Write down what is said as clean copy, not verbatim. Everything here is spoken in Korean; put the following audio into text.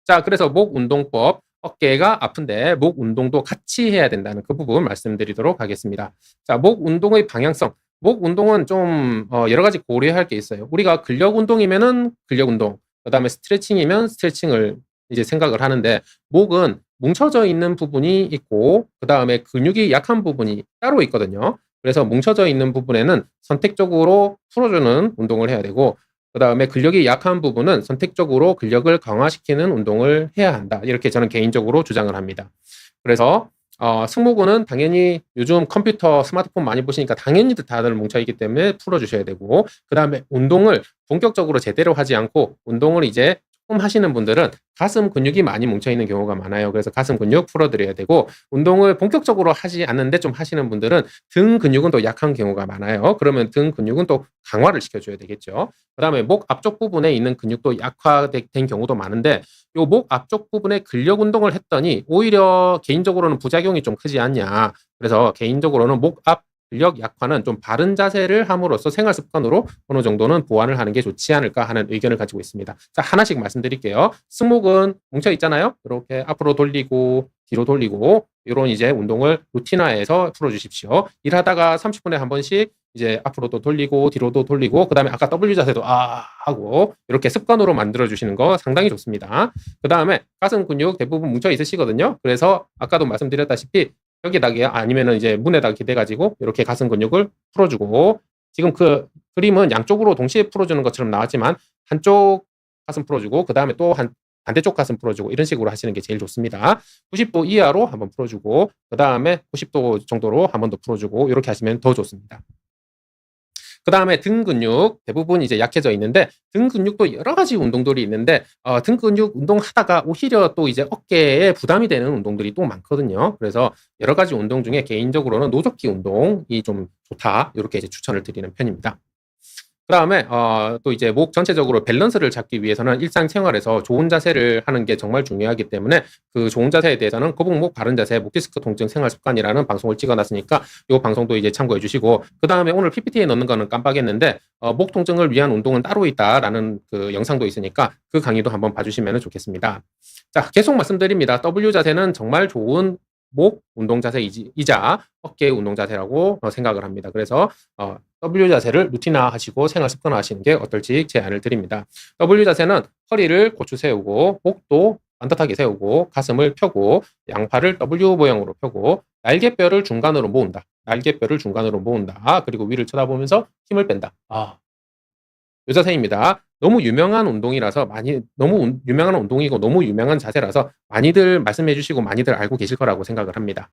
자, 그래서 목 운동법, 어깨가 아픈데 목 운동도 같이 해야 된다는 그 부분 말씀드리도록 하겠습니다. 자, 목 운동의 방향성. 목 운동은 좀 여러 가지 고려할 게 있어요. 우리가 근력 운동이면은 근력 운동, 그다음에 스트레칭이면 스트레칭을 이제 생각을 하는데, 목은 뭉쳐져 있는 부분이 있고 그다음에 근육이 약한 부분이 따로 있거든요. 그래서 뭉쳐져 있는 부분에는 선택적으로 풀어주는 운동을 해야 되고, 그다음에 근력이 약한 부분은 선택적으로 근력을 강화시키는 운동을 해야 한다. 이렇게 저는 개인적으로 주장을 합니다. 그래서 승모근은 당연히 요즘 컴퓨터, 스마트폰 많이 보시니까 당연히 다들 뭉쳐있기 때문에 풀어주셔야 되고, 그다음에 운동을 본격적으로 제대로 하지 않고 운동을 이제 조금 하시는 분들은 가슴 근육이 많이 뭉쳐있는 경우가 많아요. 그래서 가슴 근육 풀어드려야 되고, 운동을 본격적으로 하지 않는데 좀 하시는 분들은 등 근육은 또 약한 경우가 많아요. 그러면 등 근육은 또 강화를 시켜줘야 되겠죠. 그다음에 목 앞쪽 부분에 있는 근육도 약화된 경우도 많은데, 요 목 앞쪽 부분에 근력 운동을 했더니 오히려 개인적으로는 부작용이 좀 크지 않냐. 그래서 개인적으로는 목 앞 근력 약화는 좀 바른 자세를 함으로써 생활 습관으로 어느 정도는 보완을 하는 게 좋지 않을까 하는 의견을 가지고 있습니다. 자, 하나씩 말씀드릴게요. 승모근 뭉쳐 있잖아요. 이렇게 앞으로 돌리고 뒤로 돌리고, 이런 이제 운동을 루틴화해서 풀어주십시오. 일하다가 30분에 한 번씩 이제 앞으로도 돌리고 뒤로도 돌리고, 그다음에 아까 W 자세도 하고 이렇게 습관으로 만들어 주시는 거 상당히 좋습니다. 그다음에 가슴 근육 대부분 뭉쳐 있으시거든요. 그래서 아까도 말씀드렸다시피 벽에다가 아니면은 이제 문에다가 기대 가지고 이렇게 가슴 근육을 풀어주고, 지금 그 그림은 양쪽으로 동시에 풀어주는 것처럼 나왔지만 한쪽 가슴 풀어주고 그다음에 또 반대쪽 가슴 풀어주고, 이런 식으로 하시는 게 제일 좋습니다. 90도 이하로 한번 풀어주고 그다음에 90도 정도로 한 번 더 풀어주고, 이렇게 하시면 더 좋습니다. 그다음에 등 근육 대부분 이제 약해져 있는데, 등 근육도 여러 가지 운동들이 있는데 등 근육 운동하다가 오히려 또 이제 어깨에 부담이 되는 운동들이 또 많거든요. 그래서 여러 가지 운동 중에 개인적으로는 노젓기 운동이 좀 좋다, 이렇게 이제 추천을 드리는 편입니다. 그다음에 또 이제 목 전체적으로 밸런스를 잡기 위해서는 일상생활에서 좋은 자세를 하는 게 정말 중요하기 때문에, 그 좋은 자세에 대해서는 거북목 바른 자세 목 디스크 통증 생활 습관이라는 방송을 찍어놨으니까 이 방송도 이제 참고해 주시고, 그다음에 오늘 PPT에 넣는 거는 깜빡했는데 목 통증을 위한 운동은 따로 있다라는 그 영상도 있으니까 그 강의도 한번 봐주시면 좋겠습니다. 자, 계속 말씀드립니다. W 자세는 정말 좋은 목 운동 자세이자 어깨 운동 자세라고 생각을 합니다. 그래서 W 자세를 루틴화 하시고 생활 습관화 하시는 게 어떨지 제안을 드립니다. W 자세는 허리를 고추 세우고 목도 반듯하게 세우고 가슴을 펴고 양팔을 W 모양으로 펴고 날개뼈를 중간으로 모은다. 날개뼈를 중간으로 모은다. 그리고 위를 쳐다보면서 힘을 뺀다. 요 자세입니다. 너무 유명한 운동이라서 너무 유명한 운동이고 너무 유명한 자세라서 많이들 말씀해 주시고 많이들 알고 계실 거라고 생각을 합니다.